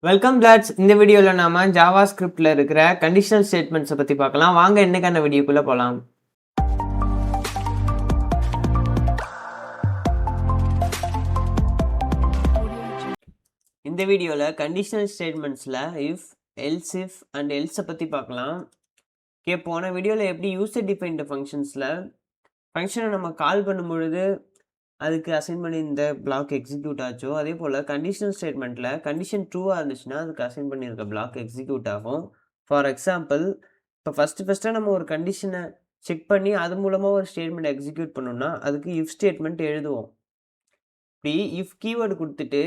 Welcome plots. இந்த வீடியோவில் நாம ஜாவா ஸ்கிரிப்டில் இருக்கிற கண்டிஷனல் ஸ்டேட்மெண்ட்ஸை பற்றி பார்க்கலாம். வாங்க இன்னைக்கான வீடியோக்குள்ளே போகலாம். இந்த வீடியோவில் கண்டிஷனல் ஸ்டேட்மெண்ட்ஸில் இஃப், எல்ஸ் இஃப் அண்ட் எல்ஸை பற்றி பார்க்கலாம். போன வீடியோவில் எப்படி யூசர் டிஃபைன்டு ஃபங்க்ஷன்ஸில் ஃபங்க்ஷனை நம்ம கால் பண்ணும் பொழுது அதுக்கு அசைன் பண்ணி இந்த பிளாக் எக்ஸிக்யூட் ஆச்சோ, அதே போல் கண்டிஷனல் ஸ்டேட்மெண்ட்டில் கண்டிஷன் ட்ரூவாக இருந்துச்சுன்னா அதுக்கு அசைன் பண்ணியிருக்க பிளாக் எக்ஸிக்யூட் ஆகும். ஃபார் எக்ஸாம்பிள், இப்போ ஃபஸ்ட்டாக நம்ம ஒரு கண்டிஷனை செக் பண்ணி அது மூலமாக ஒரு ஸ்டேட்மெண்ட் எக்ஸிக்யூட் பண்ணோம்னா அதுக்கு இஃப் ஸ்டேட்மெண்ட் எழுதுவோம். இப்படி இஃப் கீவேர்டு கொடுத்துட்டு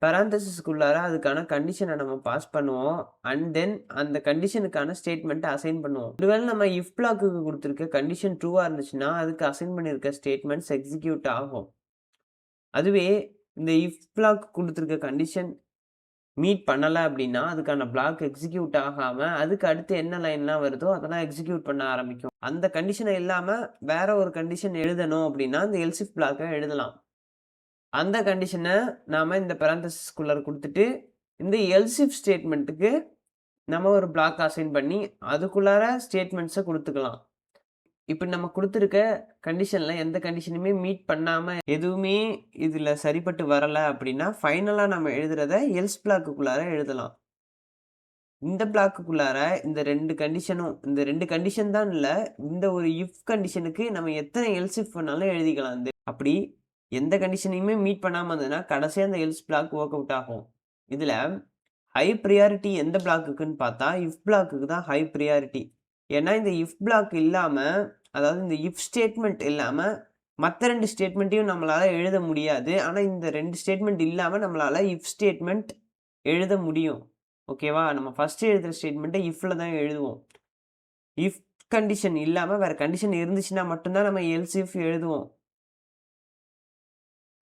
பெராந்தசிஸ்க்குள்ளார அதுக்கான கண்டிஷனை நம்ம பாஸ் பண்ணுவோம். அண்ட் தென் அந்த கண்டிஷனுக்கான ஸ்டேட்மெண்ட்டை அசைன் பண்ணுவோம். ஒருவேளை நம்ம இஃப் பிளாக்குக்கு கொடுத்துருக்க கண்டிஷன் ட்ரூவாக இருந்துச்சுன்னா அதுக்கு அசைன் பண்ணியிருக்க ஸ்டேட்மெண்ட்ஸ் எக்ஸிக்யூட் ஆகும். அதுவே இந்த இஃப் பிளாக் கொடுத்துருக்க கண்டிஷன் மீட் பண்ணலை அப்படின்னா அதுக்கான பிளாக் எக்ஸிக்யூட் ஆகாமல் அதுக்கு அடுத்து என்ன லைன்லாம் வருதோ அதெல்லாம் எக்ஸிக்யூட் பண்ண ஆரம்பிக்கும். அந்த கண்டிஷனை இல்லாமல் வேற ஒரு கண்டிஷன் எழுதணும் அப்படின்னா இந்த எல்ஸ் இஃப் பிளாக்கை எழுதலாம். அந்த கண்டிஷனை நாம் இந்த பெராந்தசிஸ்குள்ளே கொடுத்துட்டு இந்த எல்ஸ் இஃப் ஸ்டேட்மெண்ட்டுக்கு நம்ம ஒரு பிளாக் அசைன் பண்ணி அதுக்குள்ளார ஸ்டேட்மெண்ட்ஸை கொடுத்துக்கலாம். இப்போ நம்ம கொடுத்துருக்க கண்டிஷனில் எந்த கண்டிஷனுமே மீட் பண்ணாமல் எதுவுமே இதில் சரிப்பட்டு வரலை அப்படின்னா ஃபைனலாக நம்ம எழுதுறத எல்ஸ் பிளாக்குள்ளார எழுதலாம். இந்த பிளாக்குள்ளார இந்த ரெண்டு கண்டிஷன் தான் இல்லை, இந்த ஒரு இஃப் கண்டிஷனுக்கு நம்ம எத்தனை எல்ஸ் இஃப் பண்ணாலும் எழுதிக்கலாம். அப்படி எந்த கண்டிஷனையுமே மீட் பண்ணாமல் இருந்ததுன்னா கடைசியாக அந்த எல்ஸ் பிளாக் ஒர்க் அவுட் ஆகும். இதில் ஹை ப்ரியாரிட்டி எந்த பிளாக்குன்னு பார்த்தா இஃப் பிளாக்குக்கு தான் ஹை ப்ரியாரிட்டி. ஏன்னா இந்த இஃப் பிளாக் இல்லாமல், அதாவது இந்த இஃப் ஸ்டேட்மெண்ட் இல்லாமல் மற்ற 2 ஸ்டேட்மெண்ட்டையும் நம்மளால் எழுத முடியாது. ஆனால் இந்த 2 ஸ்டேட்மெண்ட் இல்லாமல் நம்மளால் இஃப் ஸ்டேட்மெண்ட் எழுத முடியும். ஓகேவா? நம்ம ஃபஸ்ட்டு எழுதுகிற ஸ்டேட்மெண்ட்டை இஃப்பில் தான் எழுதுவோம். இஃப் கண்டிஷன் இல்லாமல் வேறு கண்டிஷன் இருந்துச்சுன்னா மட்டும்தான் நம்ம எல்ஸ் இஃப் எழுதுவோம்.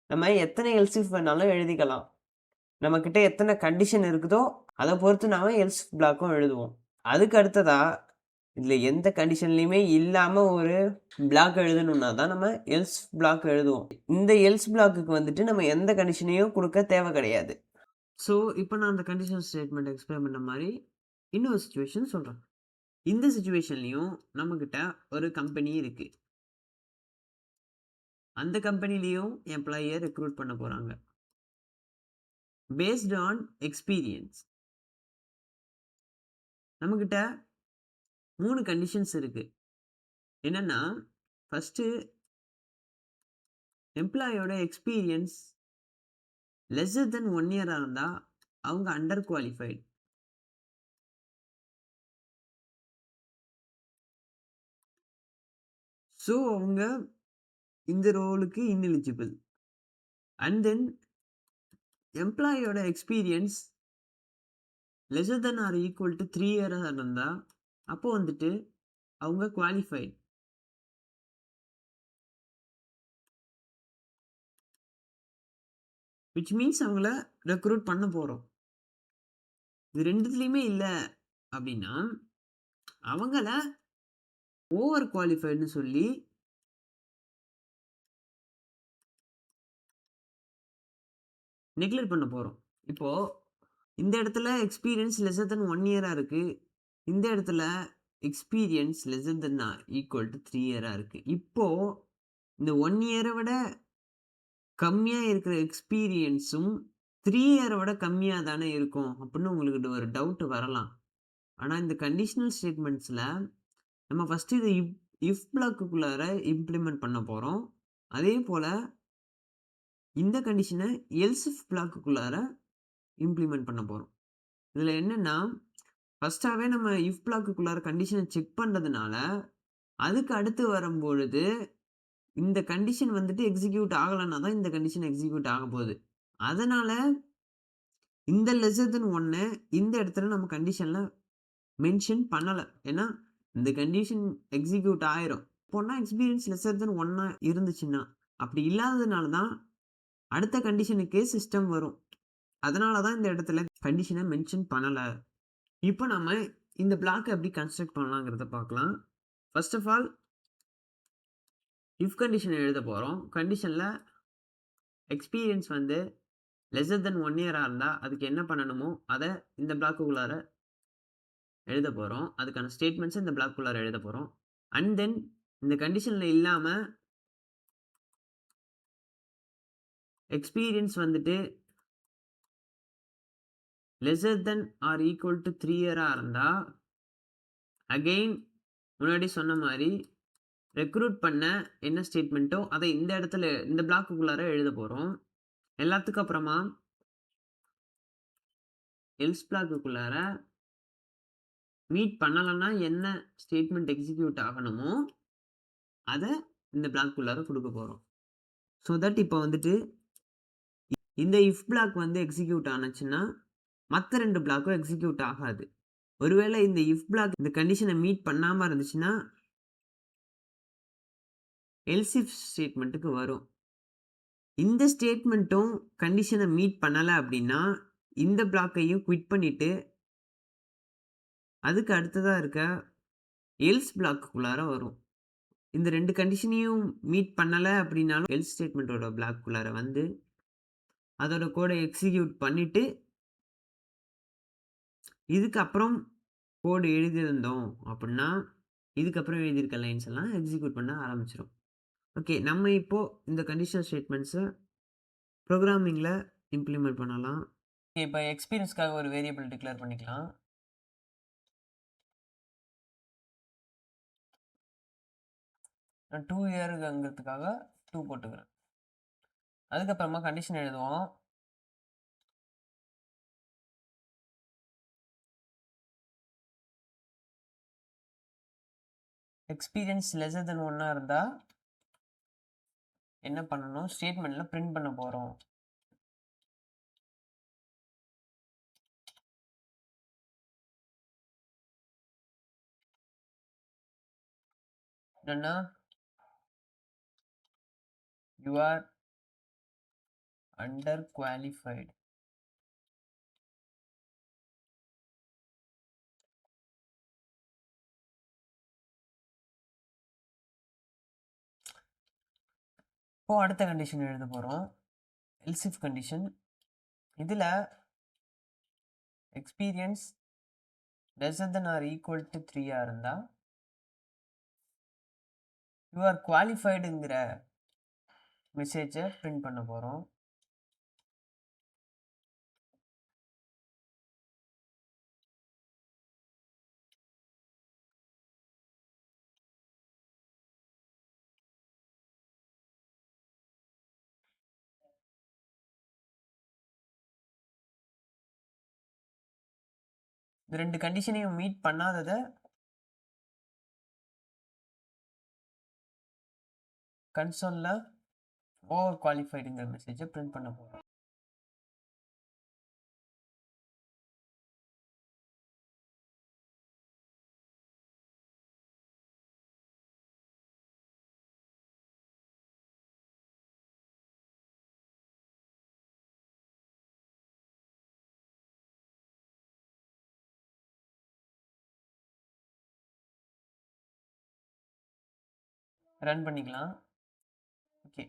நம்ம எத்தனை எல்ஸ் இஃப் வேணாலும் எழுதிக்கலாம். நம்மக்கிட்ட எத்தனை கண்டிஷன் இருக்குதோ அதை பொறுத்து நாம் எல்ஸ் பிளாக்கும் எழுதுவோம். அதுக்கு அடுத்ததாக இதில் எந்த கண்டிஷன்லையுமே இல்லாமல் ஒரு பிளாக் எழுதணுன்னா தான் நம்ம எல்ஸ் பிளாக் எழுதுவோம். இந்த எல்ஸ் பிளாக்குக்கு வந்துட்டு நம்ம எந்த கண்டிஷனையும் கொடுக்க தேவை கிடையாது. ஸோ இப்போ நான் அந்த கண்டிஷன் ஸ்டேட்மெண்ட் எக்ஸ்பிளைன் பண்ண மாதிரி இன்னொரு சுச்சுவேஷன் சொல்கிறேன். இந்த சுச்சுவேஷன்லையும் நம்மக்கிட்ட ஒரு கம்பெனி இருக்குது. அந்த கம்பெனிலையும் எம்ப்ளாயியை ரெக்ரூட் பண்ண போகிறாங்க பேஸ்ட் ஆன் எக்ஸ்பீரியன்ஸ். நம்மக்கிட்ட 3 கண்டிஷன்ஸ் இருக்கு. என்னன்னா, ஃபர்ஸ்ட் எம்ப்ளாயோட எக்ஸ்பீரியன்ஸ் லெஸ்ஸர் தென் 1 இயரா இருந்தா அவங்க அண்டர் குவாலிஃபைடு. ஸோ அவங்க இந்த ரோலுக்கு இன்எலிஜிபிள். அண்ட் தென் எம்ப்ளாயோட experience lesser than or equal to 3 இயரா இருந்தா அப்போ வந்துட்டு அவங்க குவாலிஃபைடு. விச் மீன்ஸ் அவங்கள ரெக்ரூட் பண்ண போகிறோம். இது ரெண்டுத்துலேயுமே இல்லை அப்படின்னா அவங்கள ஓவர் குவாலிஃபைடுன்னு சொல்லி நெக்லெக்ட் பண்ண போகிறோம். இப்போது இந்த இடத்துல எக்ஸ்பீரியன்ஸ் லெஸ்ஸர் தென் 1 இயராக இருக்குது. இந்த இடத்துல experience lesser then equal to 3 இயராக இருக்குது. இப்போது இந்த 1 இயரை விட கம்மியாக இருக்கிற எக்ஸ்பீரியன்ஸும் 3 இயரை விட கம்மியாக தானே இருக்கும் அப்படின்னு உங்களுக்கு ஒரு டவுட் வரலாம். ஆனால் இந்த கண்டிஷனல் ஸ்டேட்மெண்ட்ஸில் நம்ம ஃபஸ்ட்டு இதை இஃப் பிளாக்குள்ளார இம்ப்ளிமெண்ட் பண்ண போகிறோம். அதே போல் இந்த கண்டிஷனை எல்ஸ் இஃப் பிளாக்குள்ளார இம்ப்ளிமெண்ட் பண்ண போகிறோம். இதில் என்னென்னா, ஃபஸ்ட்டாகவே நம்ம இஃப் பிளாக்குள்ளார கண்டிஷனை செக் பண்ணுறதுனால அதுக்கு அடுத்து வரும்பொழுது இந்த கண்டிஷன் வந்துட்டு எக்ஸிக்யூட் ஆகலைன்னா தான் இந்த கண்டிஷன் எக்ஸிக்யூட் ஆக போகுது. அதனால் இந்த லெஸ்ஸர் தென் 1 இந்த இடத்துல நம்ம கண்டிஷனில் மென்ஷன் பண்ணலை. ஏன்னா இந்த கண்டிஷன் எக்ஸிக்யூட் ஆயிரும் போனால் எக்ஸ்பீரியன்ஸ் லெஸ்ஸர் தென் 1 இருந்துச்சுன்னா. அப்படி இல்லாததுனால தான் அடுத்த கண்டிஷனுக்கே சிஸ்டம் வரும். அதனால தான் இந்த இடத்துல கண்டிஷனை மென்ஷன் பண்ணலை. இப்போ நம்ம இந்த பிளாக்கை எப்படி கன்ஸ்ட்ரக்ட் பண்ணலாங்கிறத பார்க்கலாம். ஃபர்ஸ்ட் ஆஃப் ஆல் இஃப் கண்டிஷனை எழுத போகிறோம். கண்டிஷனில் எக்ஸ்பீரியன்ஸ் வந்து லெஸ்ஸர் தென் 1 இயராக இருந்தால் அதுக்கு என்ன பண்ணணுமோ அதை இந்த பிளாக்குள்ளார எழுத போகிறோம். அதுக்கான ஸ்டேட்மெண்ட்ஸை இந்த பிளாக்குள்ளார எழுத போகிறோம். அண்ட் தென் இந்த கண்டிஷனில் இல்லாமல் எக்ஸ்பீரியன்ஸ் வந்துட்டு lesser than or equal to 3 இயராக இருந்தால் அகெயின் முன்னாடி சொன்ன மாதிரி ரெக்ரூட் பண்ண என்ன ஸ்டேட்மெண்ட்டோ அதை இந்த இடத்துல இந்த பிளாக்குள்ளார எழுத போகிறோம். எல்லாத்துக்கும் அப்புறமா எல்ஸ் பிளாக்குள்ளார மீட் பண்ணலைன்னா என்ன ஸ்டேட்மெண்ட் எக்ஸிக்யூட் ஆகணுமோ அதை இந்த பிளாக்குள்ளார கொடுக்க போகிறோம். ஸோ தட் இப்போ வந்துட்டு இந்த இஃப் பிளாக் வந்து எக்ஸிக்யூட் ஆனுச்சுன்னா மற்ற 2 பிளாக்கும் எக்ஸிக்யூட் ஆகாது. ஒருவேளை இந்த இஃப் பிளாக் இந்த கண்டிஷனை மீட் பண்ணாமல் இருந்துச்சுன்னா எல்ஸ் இஃப் ஸ்டேட்மெண்ட்டுக்கு வரும். இந்த ஸ்டேட்மெண்ட்டும் கண்டிஷனை மீட் பண்ணலை அப்படின்னா இந்த பிளாக்கையும் குவிட் பண்ணிவிட்டு அதுக்கு அடுத்ததாக இருக்க எல்ஸ் பிளாக்குள்ளார வரும். இந்த 2 கண்டிஷனையும் மீட் பண்ணலை அப்படின்னாலும் எல்ஸ் ஸ்டேட்மெண்ட்டோட பிளாக்குள்ளார வந்து அதோட கோடை எக்ஸிக்யூட் பண்ணிவிட்டு இதுக்கப்புறம் கோடு எழுதியிருந்தோம் அப்படின்னா இதுக்கப்புறம் எழுதியிருக்க லைன்ஸ் எல்லாம் எக்ஸிக்யூட் பண்ண ஆரம்பிச்சிடும். ஓகே, நம்ம இப்போது இந்த கண்டிஷனல் ஸ்டேட்மெண்ட்ஸை ப்ரோக்ராமிங்கில் இம்ப்ளிமெண்ட் பண்ணலாம். இப்போ எக்ஸ்பீரியன்ஸ்க்காக ஒரு வேரியபிள் டிக்ளேர் பண்ணிக்கலாம். நான் 2 இயருங்கிறதுக்காக 2 போட்டுக்கிறேன். அதுக்கப்புறமா கண்டிஷன் எழுதுவோம். எக்ஸ்பீரியன்ஸ் லெஸ்ஸர் தென் 1 இருந்தால் என்ன பண்ணணும், ஸ்டேட்மெண்ட்டில் பிரிண்ட் பண்ண போகிறோம். என்னன்னா யூ ஆர் அண்டர் குவாலிஃபைடு. இப்போது அடுத்த கண்டிஷன் எழுத போகிறோம், எல்ஸ் இஃப் கண்டிஷன். இதில் experience lesser than or equal to 3 இருந்தால் யூ ஆர் குவாலிஃபைடுங்கிற மெசேஜை பிரிண்ட் பண்ண போகிறோம். இந்த 2 கண்டிஷனையும் மீட் பண்ணாததை கன்சோலில் ஓவர் குவாலிஃபைடுங்கிற மெசேஜை பிரிண்ட் பண்ண போகிறோம். ரன் பண்ணிக்கலாம். ஓகே,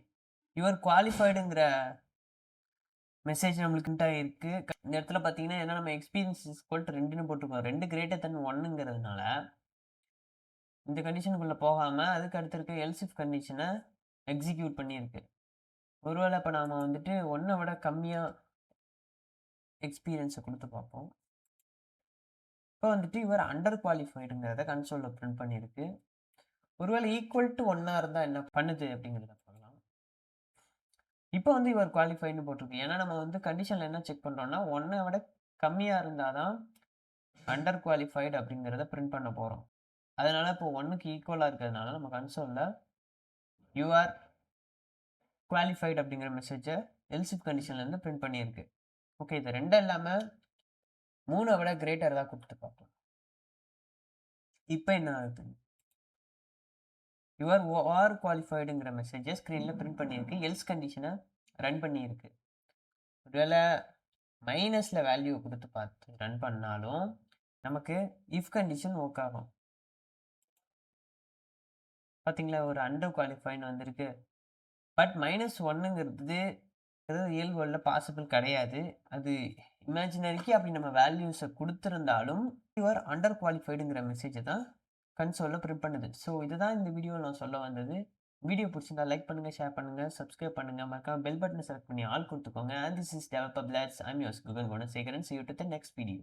யுவர் குவாலிஃபைடுங்கிற மெசேஜ் நம்மளுக்கு இருக்குது. இந்த இடத்துல பார்த்தீங்கன்னா ஏன்னா நம்ம எக்ஸ்பீரியன்ஸ் ஈக்குவல் டு 2ன்னு போட்டிருக்கோம். 2 கிரேட்டர் தென் 1ங்கிறதுனால இந்த கண்டிஷனுக்குள்ளே போகாமல் அதுக்கு அடுத்து இருக்க எல்ஸ் இஃப் கண்டிஷனை எக்ஸிக்யூட் பண்ணியிருக்கு. ஒருவேளை இப்போ நாம் வந்துட்டு 1 விட கம்மியாக எக்ஸ்பீரியன்ஸை கொடுத்து பார்ப்போம். இப்போ வந்துட்டு இவர் அண்டர் குவாலிஃபைடுங்கிறத கன்சோலில் பிரிண்ட் பண்ணியிருக்கு. ஒருவேளை ஈக்குவல் டு 1 இருந்தால் என்ன பண்ணுது அப்படிங்கிறத பார்க்கலாம். இப்போ வந்து இவர் குவாலிஃபைடுன்னு போட்டிருக்கு. ஏன்னா நம்ம வந்து கண்டிஷனில் என்ன செக் பண்ணுறோம்னா 1 விட கம்மியாக இருந்தால் தான் அண்டர் குவாலிஃபைடு அப்படிங்கிறத பிரிண்ட் பண்ண போகிறோம். அதனால் இப்போ 1க்கு ஈக்குவலாக இருக்கிறதுனால நம்ம கன்சோலில் யூஆர் குவாலிஃபைடு அப்படிங்கிற மெசேஜை எல்ஸ் இஃப் கண்டிஷன்லேருந்து பிரிண்ட் பண்ணியிருக்கு. ஓகே, இது 2 இல்லாமல் 3 விட கிரேட்டர் தான் கொடுத்து பார்க்கலாம். இப்போ என்ன ஆகுது, யுவர் ஓஆர் குவாலிஃபைடுங்கிற மெசேஜை ஸ்க்ரீனில் பிரிண்ட் பண்ணியிருக்கு. எல்ஸ் கண்டிஷனை ரன் பண்ணியிருக்கு. ஒருவேளை மைனஸில் வேல்யூ கொடுத்து பார்த்து ரன் பண்ணாலும் நமக்கு இஃப் கண்டிஷன் ஒர்க் ஆகும். பார்த்தீங்களா, ஒரு அண்டர் குவாலிஃபைன்னு வந்திருக்கு. பட் -1ங்கிறது ரியல் வேர்ல்டில் பாசிபிள் கிடையாது. அது இமேஜினரிக்கு அப்படி நம்ம வேல்யூஸை கொடுத்துருந்தாலும் யூஆர் அண்டர் குவாலிஃபைடுங்கிற மெசேஜை தான் கன்சோலில் பிரிண்ட் பண்ணுது. ஸோ இதுதான் இந்த வீடியோவில் நான் சொல்ல வந்தது. வீடியோ பிடிச்சிருந்தா லைக் பண்ணுங்கள், ஷேர் பண்ணுங்கள், சப்ஸ்கிரைப் பண்ணுங்கள், மறக்காம பெல் பட்டனை செலக்ட் பண்ணி ஆல் கொடுத்துக்கோங்க. And this is developer plots. I'm yours Guhan Gunasekaran. See you to the next video.